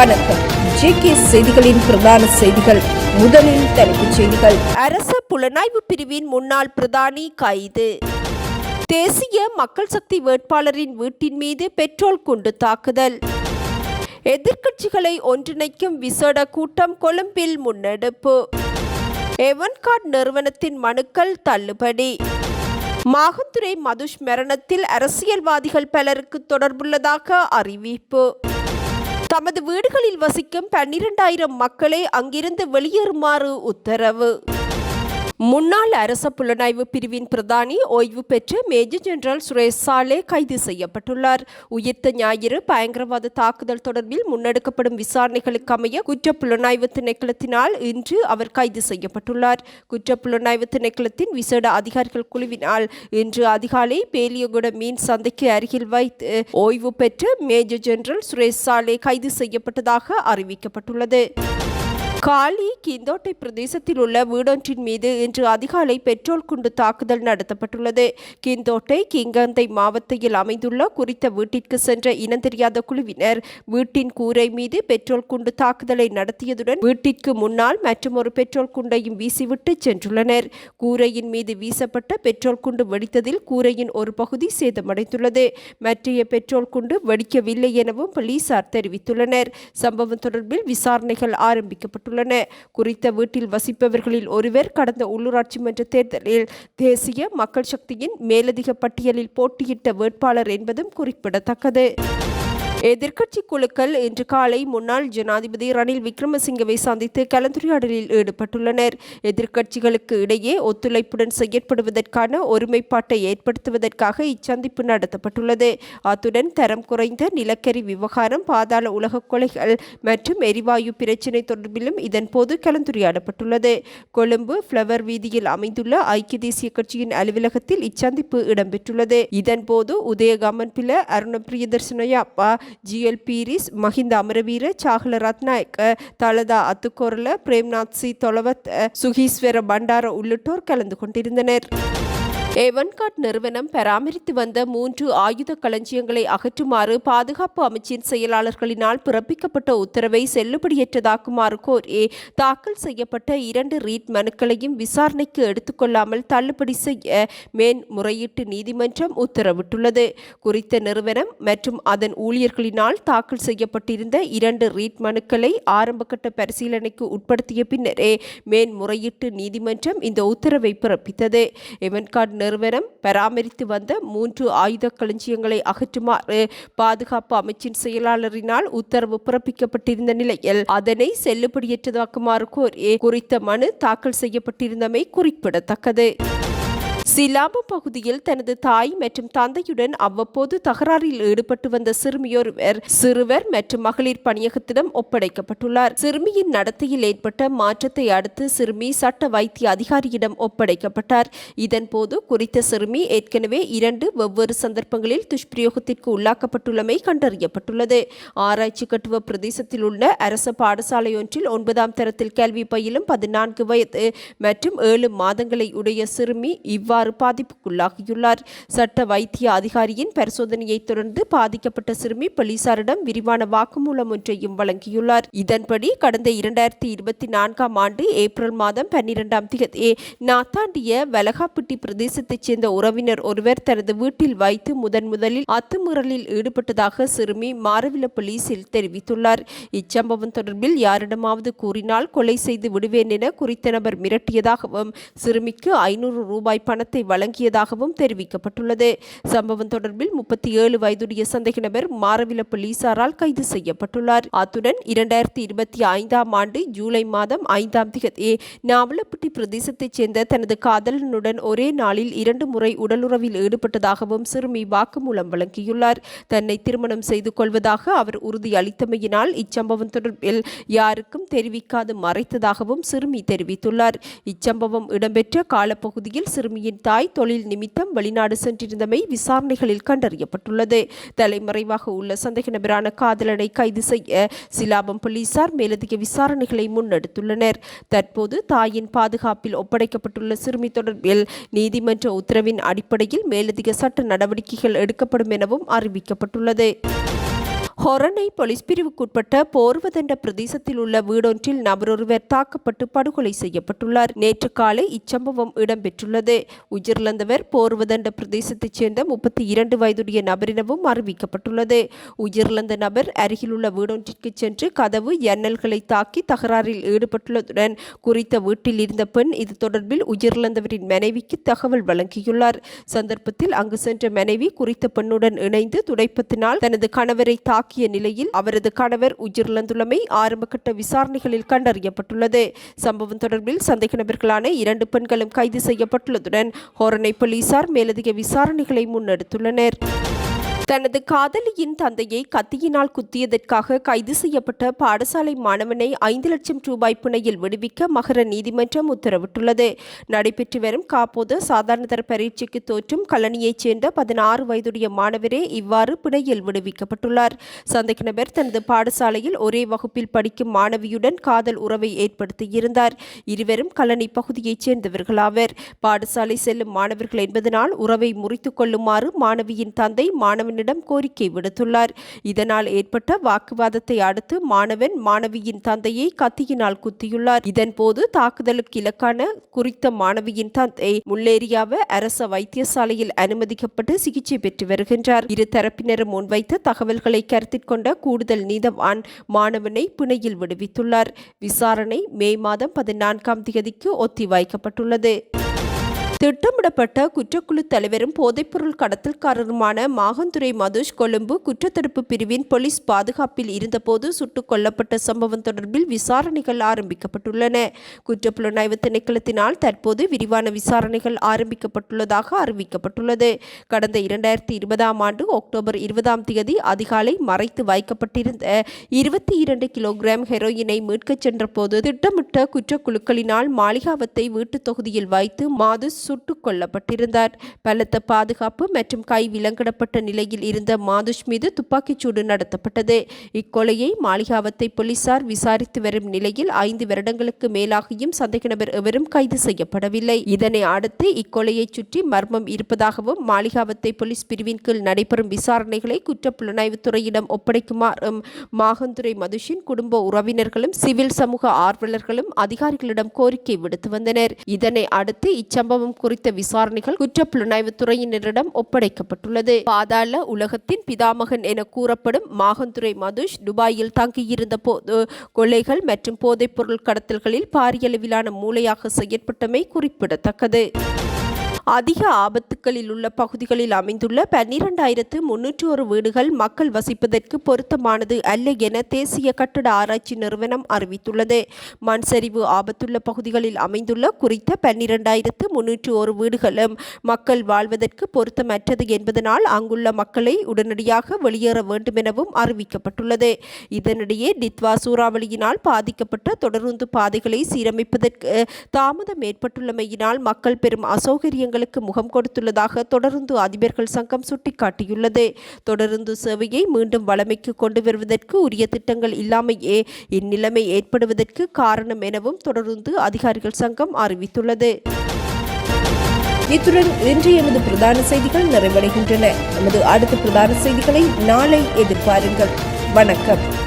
வணக்கம். ஜேகே செய்திகளின் பிரதான செய்திகள். முதலில் தலைப்புச் செய்திகள். அரச புலனாய்வு பிரிவின் முன்னாள் பிரதானி கைது. தேசிய மக்கள் சக்தி வேட்பாளரின் வீட்டின் மீது பெட்ரோல் குண்டு தாக்குதல். எதிர்க்கட்சிகளை ஒன்றிணைக்கும் விசேட கூட்டம் கொழும்பில் முன்னெடுப்பு. எவன்கார்ட் நிறுவனத்தின் மனுக்கள் தள்ளுபடி. மாகந்துரை மதுஷ் மரணத்தில் அரசியல்வாதிகள் பலருக்கு தொடர்புள்ளதாக அறிவிப்பு. தமது வீடுகளில் வசிக்கும் 12,000 மக்களை அங்கிருந்து வெளியேறுமாறு உத்தரவு. முன்னாள் அரச புலனாய்வு பிரிவின் பிரதானி ஓய்வு பெற்ற மேஜர் ஜெனரல் சுரேஷ் சாலே கைது செய்யப்பட்டுள்ளார். உயிர்த்த ஞாயிறு பயங்கரவாத தாக்குதல் தொடர்பில் முன்னெடுக்கப்படும் விசாரணைகளுக்கு அமைய குற்ற புலனாய்வு திணைக்களத்தினால் இன்று அவர் கைது செய்யப்பட்டுள்ளார். குற்ற புலனாய்வு திணைக்களத்தின் விசேட அதிகாரிகள் குழுவினால் இன்று அதிகாலை பேலியகுட மீன் சந்தைக்கு அருகில் வைத்து ஓய்வு பெற்ற மேஜர் ஜெனரல் சுரேஷ் சாலே கைது செய்யப்பட்டதாக அறிவிக்கப்பட்டுள்ளது. காலி கிந்தோட்டை பிரதேசத்தில் உள்ள வீடொன்றின் மீது இன்று அதிகாலை பெட்ரோல் குண்டு தாக்குதல் நடத்தப்பட்டுள்ளது. கிந்தோட்டை கிங்கந்தை மாவட்டத்தில் அமைந்துள்ள குறித்த வீட்டிற்கு சென்ற இனந்தெரியாத குழுவினர் வீட்டின் கூரை மீது பெட்ரோல் குண்டு தாக்குதலை நடத்தியதுடன் வீட்டிற்கு முன்னால் மற்றொரு பெட்ரோல் குண்டையும் வீசிவிட்டு சென்றுள்ளனர். கூரையின் மீது வீசப்பட்ட பெட்ரோல் குண்டு வெடித்ததில் கூரையின் ஒரு பகுதி சேதமடைந்துள்ளது. மற்றைய பெட்ரோல் குண்டு வெடிக்கவில்லை எனவும் போலீசார் தெரிவித்துள்ளனர். சம்பவம் தொடர்பில் விசாரணைகள் ஆரம்பிக்கப்பட்டுள்ளன. குறித்த வீட்டில் வசிப்பவர்களில் ஒருவர் கடந்த உள்ளூராட்சி மன்ற தேர்தலில் தேசிய மக்கள் சக்தியின் மேலதிக பட்டியலில் போட்டியிட்ட வேட்பாளர் என்பதும் குறிப்பிடத்தக்கது. எதிர்க்கட்சி குழுக்கள் இன்று காலை முன்னாள் ஜனாதிபதி ரணில் விக்ரமசிங்கவை சந்தித்து கலந்துரையாடலில் ஈடுபட்டுள்ளனர். எதிர்க்கட்சிகளுக்கு இடையே ஒத்துழைப்புடன் செயற்படுவதற்கான ஒருமைப்பாட்டை ஏற்படுத்துவதற்காக இச்சந்திப்பு நடத்தப்பட்டுள்ளது. அத்துடன் தரம் குறைந்த நிலக்கரி விவகாரம், பாதாள உலக கொலைகள் மற்றும் எரிவாயு பிரச்சினை தொடர்பிலும் இதன்போது கலந்துரையாடப்பட்டுள்ளது. கொழும்பு ஃப்ளவர் வீதியில் அமைந்துள்ள ஐக்கிய தேசிய கட்சியின் அலுவலகத்தில் இச்சந்திப்பு இடம்பெற்றுள்ளது. இதன்போது உதயகமன் பில அருண பிரியதர்சனயாப்பா, ஜிஎல் பீரிஸ், மஹிந்த அமரவீர, சாகல ரத்நாயக்க, தலதா அத்துக்கோரல, பிரேம்நாத் சி தொலவத், சுகீஸ்வர பண்டார உள்ளிட்டோர் கலந்து கொண்டிருந்தனர். எவன்கார்ட் நிறுவனம் பராமரித்து வந்த 3 ஆயுத களஞ்சியங்களை அகற்றுமாறு பாதுகாப்பு அமைச்சின் செயலாளர்களினால் பிறப்பிக்கப்பட்ட உத்தரவை செல்லுபடியற்றதாக்குமாறு கோரி தாக்கல் செய்யப்பட்ட 2 ரீட் மனுக்களையும் விசாரணைக்கு எடுத்துக்கொள்ளாமல் தள்ளுபடி செய்ய மேன்முறையீட்டு நீதிமன்றம் உத்தரவிட்டுள்ளது. குறித்த நிறுவனம் மற்றும் அதன் ஊழியர்களினால் தாக்கல் செய்யப்பட்டிருந்த 2 ரீட் மனுக்களை ஆரம்பகட்ட பரிசீலனைக்கு உட்படுத்திய பின்னரே மேன்முறையீட்டு நீதிமன்றம் இந்த உத்தரவை பிறப்பித்தது. எவன்கார்ட் நிறுவனம் பராமரித்து வந்த 3 ஆயுத களஞ்சியங்களை அகற்றுமாறு பாதுகாப்பு அமைச்சின் செயலாளரினால் உத்தரவு பிறப்பிக்கப்பட்டிருந்த நிலையில் அதனை செல்லுபடியற்றதாக்குமாறு கோரி குறித்த மனு தாக்கல் செய்யப்பட்டிருந்தமை குறிப்பிடத்தக்கது. சிலாபம் பகுதியில் தனது தாய் மற்றும் தந்தையுடன் அவ்வப்போது தகராறில் ஈடுபட்டு வந்த சிறுவர் மற்றும் மகளிர் பணியகத்திடம் ஒப்படைக்கப்பட்டுள்ளார். சிறுமியின் நடத்தையில் ஏற்பட்ட மாற்றத்தை அடுத்து சிறுமி சட்ட வைத்திய அதிகாரியிடம் ஒப்படைக்கப்பட்டார். இதன்போது குறித்த சிறுமி ஏற்கனவே 2 வெவ்வேறு சந்தர்ப்பங்களில் துஷ்பிரயோகத்திற்கு உள்ளாக்கப்பட்டுள்ளமை கண்டறியப்பட்டுள்ளது. ஆராய்ச்சி கட்டுவ பிரதேசத்தில் உள்ள அரச பாடசாலை ஒன்றில் 9ஆம் தரத்தில் கல்வி பயிலும் 14 வயது மற்றும் 7 மாதங்களை உடைய சிறுமி இவ்வாறு பாதிப்புக்குள்ளாகியுள்ளார். சட்ட வைத்திய அதிகாரியின் பரிசோதனையை தொடர்ந்து பாதிக்கப்பட்ட சிறுமி போலீசாரிடம் விரிவான வாக்குமூலம் ஒன்றையும் வழங்கியுள்ளார். இதன்படி கடந்த 2024ஆம் ஆண்டு ஏப்ரல் மாதம் 12ஆம் தேதி நாத்தாண்டிய வலகாப்பிட்டி பிரதேசத்தைச் சேர்ந்த உறவினர் ஒருவர் தனது வீட்டில் வைத்து முதலில் அத்துமீறலில் ஈடுபட்டதாக சிறுமி மாரவில போலீசில் தெரிவித்துள்ளார். இச்சம்பவம் தொடர்பில் யாரிடமாவது கூறினால் கொலை செய்து விடுவேன் என குறித்த நபர் மிரட்டியதாகவும் சிறுமிக்கு 500 ரூபாய் பணத்தை வழங்கியதாகவும் தெரிவிக்கப்பட்டுள்ளது. சம்பவம் தொடர்பில் 37 வயதுடைய சந்தேக நபர் மாரவில போலீசாரால் கைது செய்யப்பட்டுள்ளார். அத்துடன் 2025ஆம் ஆண்டு ஜூலை மாதம் 5ஆம் தேதி நாவலப்பட்டி பிரதேசத்தைச் சேர்ந்த தனது காதலனுடன் ஒரே நாளில் 2 முறை உடலுறவில் ஈடுபட்டதாகவும் சிறுமி வாக்குமூலம் வழங்கியுள்ளார். தன்னை திருமணம் செய்து கொள்வதாக அவர் உறுதி அளித்தமையினால் இச்சம்பவம் தொடர்பில் யாருக்கும் தெரிவிக்காது மறைத்ததாகவும் சிறுமி தெரிவித்துள்ளார். இச்சம்பவம் இடம்பெற்ற காலப்பகுதியில் சிறுமியின் தாய் தொழில் நிமித்தம் வெளிநாடு சென்றிருந்தமை விசாரணைகளில் கண்டறியப்பட்டுள்ளது. தலைமறைவாக உள்ள சந்தேக நபரான காதலனை கைது செய்ய சிலாபம் போலீசார் மேலதிக விசாரணைகளை முன்னெடுத்துள்ளனர். தற்போது தாயின் பாதுகாப்பில் ஒப்படைக்கப்பட்டுள்ள சிறுமி தொடர்பில் நீதிமன்ற உத்தரவின் அடிப்படையில் மேலதிக சட்ட நடவடிக்கைகள் எடுக்கப்படும் எனவும் அறிவிக்கப்பட்டுள்ளது. ஹொரணை போலீஸ் பிரிவுக்குட்பட்ட போர்வதண்ட பிரதேசத்தில் உள்ள வீடொன்றில் நபரொருவர் தாக்கப்பட்டு படுகொலை செய்யப்பட்டுள்ளார். நேற்று காலை இச்சம்பவம் இடம்பெற்றுள்ளது. உயிரிழந்தவர் போர்வதண்ட பிரதேசத்தைச் சேர்ந்த 32 வயதுடைய நபரெனவும் அறிவிக்கப்பட்டுள்ளது. உயிரிழந்த நபர் அருகிலுள்ள வீடொன்றிற்கு சென்று கதவு ஜன்னல்களை தாக்கி தகராறில் ஈடுபட்டுள்ளதுடன் குறித்த வீட்டில் இருந்த பெண் இது தொடர்பில் உயிரிழந்தவரின் மனைவிக்கு தகவல் வழங்கியுள்ளார். சந்தர்ப்பத்தில் அங்கு சென்ற மனைவி குறித்த பெண்ணுடன் இணைந்து துடைப்பத்தினால் தனது கணவரை தாக்கிய நிலையில் அவரது கணவர் உயிரிழந்துள்ளமை ஆரம்பகட்ட விசாரணைகளில் கண்டறியப்பட்டுள்ளது. சம்பவம் தொடர்பில் சந்தேக நபர்களான 2 பெண்களும் கைது செய்யப்பட்டுள்ளதுடன் ஹொரணை போலீசார் மேலதிக விசாரணைகளை முன்னெடுத்துள்ளனர். தனது காதலியின் தந்தையை கத்தியினால் குத்தியதற்காக கைது செய்யப்பட்ட பாடசாலை மாணவனை 5 லட்சம் ரூபாய் பிணையில் விடுவிக்க மகர நீதிமன்றம் உத்தரவிட்டுள்ளது. நடைபெற்று வரும் காப்போது சாதாரணதர பரீட்சைக்கு தோற்றும் கல்லணியைச் சேர்ந்த 16 வயதுடைய மாணவரே இவ்வாறு பிணையில் விடுவிக்கப்பட்டுள்ளார். சந்தேக நபர் தனது பாடசாலையில் ஒரே வகுப்பில் படிக்கும் மாணவியுடன் காதல் உறவை ஏற்படுத்தியிருந்தார். இருவரும் கல்லணி பகுதியைச் சேர்ந்தவர்களாவர். பாடசாலை செல்லும் மாணவர்கள் என்பதனால் உறவை முறித்துக் கொள்ளுமாறு மாணவியின் தந்தை மாணவனிடம் கோரிக்கை விடுத்துள்ளார். இதனால் ஏற்பட்ட வாக்குவாதத்தை அடுத்து மாணவன் மாணவியின் தந்தையை கத்தியினால் குத்தியுள்ளார். இதன்போது தாக்குதலுக்கு இலக்கான குறித்த மாணவியின் தந்தை முல்லேரியாவ அரச வைத்தியசாலையில் அனுமதிக்கப்பட்டு சிகிச்சை பெற்று வருகின்றார். இரு தரப்பினரும் முன்வைத்த தகவல்களை கருத்தில் கொண்ட கூடுதல் நீதவான் மாணவனை பிணையில் விடுவித்துள்ளார். விசாரணை மே மாதம் 14ஆம் தேதிக்கு ஒத்திவைக்கப்பட்டுள்ளது. திட்டமிடப்பட்ட குற்றக்குழு தலைவரும் போதைப்பொருள் கடத்தல்காரருமான மாகந்துரை மதுஷ் கொழும்பு குற்றத்தடுப்பு பிரிவின் போலீஸ் பாதுகாப்பில் இருந்தபோது சுட்டுக் கொல்லப்பட்ட சம்பவம் தொடர்பில் விசாரணைகள் ஆரம்பிக்கப்பட்டுள்ளன. குற்றப்புலனாய்வு திணைக்களத்தினால் தற்போது விரிவான விசாரணைகள் ஆரம்பிக்கப்பட்டுள்ளதாக அறிவிக்கப்பட்டுள்ளது. கடந்த 2020ஆம் ஆண்டு அக்டோபர் 20ஆம் தேதி அதிகாலை மறைத்து வைக்கப்பட்டிருந்த 22 கிலோகிராம் ஹெரோயினை மீட்கச் சென்றபோது திட்டமிட்ட குற்றக்குழுக்களினால் மாளிகாவத்தை வீட்டுத் தொகுதியில் வைத்து மாதுஷ் சுட்டுக் கொல்லப்பட்டிருந்தார். பலத்த பாதுகாப்பு மற்றும் கை விலங்கிடப்பட்ட நிலையில் இருந்த மாதுஷ் மீது துப்பாக்கிச்சூடு நடத்தப்பட்டது. இக்கொலையை மாளிகாவத்தை போலீசார் விசாரித்து வரும் நிலையில் 5 வருடங்களுக்கு மேலாகியும் சந்தேக நபர் எவரும் கைது செய்யப்படவில்லை. இதனை அடுத்து இக்கொலையை சுற்றி மர்மம் இருப்பதாகவும் மாளிகாவத்தை போலீஸ் பிரிவின் கீழ் நடைபெறும் விசாரணைகளை குற்றப்புலனாய்வுத் துறையிடம் ஒப்படைக்குமாறும் மாகந்துரை மதுஷின் குடும்ப உறவினர்களும் சிவில் சமூக ஆர்வலர்களும் அதிகாரிகளிடம் கோரிக்கை விடுத்து வந்தனர். இதனை அடுத்து இச்சம்பவம் குறித்த விசாரணைகள் குற்றப்புலனாய்வு துறையினரிடம் ஒப்படைக்கப்பட்டுள்ளது. பாதாள உலகத்தின் பிதாமகன் என கூறப்படும் மாகந்துரை மதுஷ் துபாயில் தங்கியிருந்த போது கொள்ளைகள் மற்றும் போதைப்பொருள் கடத்தல்களில் பாரியளவிலான மூளையாக செயற்பட்டமை குறிப்பிடத்தக்கது. அதிக ஆபத்துக்களில் உள்ள பகுதிகளில் அமைந்துள்ள 12,301 வீடுகள் மக்கள் வசிப்பதற்கு பொருத்தமானது அல்ல என தேசிய கட்டட ஆராய்ச்சி நிறுவனம் அறிவித்துள்ளது. மண் சரிவு ஆபத்துள்ள பகுதிகளில் அமைந்துள்ள குறித்த 12,301 வீடுகளும் மக்கள் வாழ்வதற்கு பொருத்தமற்றது என்பதனால் அங்குள்ள மக்களை உடனடியாக வெளியேற வேண்டும் எனவும் அறிவிக்கப்பட்டுள்ளது. இதனிடையே டித்வா சூறாவளியினால் பாதிக்கப்பட்ட தொடருந்து பாதைகளை சீரமைப்பதற்கு தாமதம் ஏற்பட்டுள்ளமையினால் மக்கள் பெரும் அசௌகரியங்கள் முகம் கொடுத்துள்ளதாக தொடருந்து அதிபர்கள் சங்கம் சுட்டிக்காட்டியுள்ளது. தொடருந்து சேவையை மீண்டும் வழமைக்கு கொண்டு வருவதற்கு உரிய திட்டங்கள் இல்லாமையே இந்நிலைமை ஏற்படுவதற்கு காரணம் எனவும் தொடருந்து அதிகாரிகள் சங்கம் அறிவித்துள்ளது. இத்துடன் இன்றைய எமது பிரதான செய்திகள் நிறைவடைகின்றன. நமது அடுத்த பிரதான செய்திகளை நாளை எதிர்பாருங்கள். வணக்கம்.